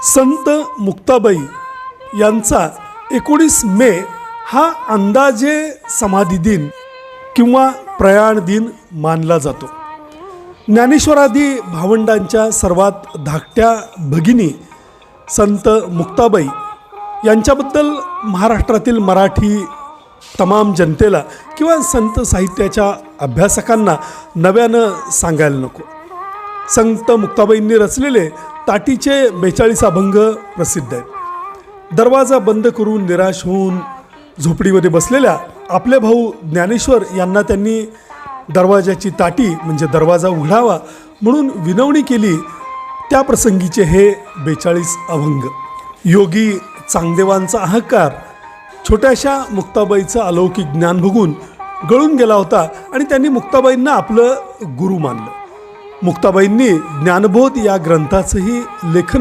संत मुक्ताबाई यांचा 19 मे हा अंदाजे समाधी दिन किंवा प्रयाण दिन मानला जातो. ज्ञानेश्वरादी भावंडांच्या सर्वात धाकट्या भगिनी संत मुक्ताबाई यांच्याबद्दल महाराष्ट्रातील मराठी तमाम जनतेला किंवा संत साहित्याच्या अभ्यासकांना नव्यानं सांगायला नको. संत मुक्ताबाईंनी रचलेले ताटीचे 42 अभंग प्रसिद्ध आहेत. दरवाजा बंद करून निराश होऊन झोपडीमध्ये बसलेल्या आपले भाऊ ज्ञानेश्वर यांना त्यांनी दरवाजाची ताटी म्हणजे दरवाजा उघडावा म्हणून विनवणी केली. त्या प्रसंगीचे हे 42 अभंग. योगी चांगदेवांचा अहंकार छोट्याशा मुक्ताबाईचं अलौकिक ज्ञान बघून गळून गेला होता आणि त्यांनी मुक्ताबाईंना आपलं गुरु मानलं. मुक्ताबाईंनी ज्ञानबोध या ग्रंथाचंही लेखन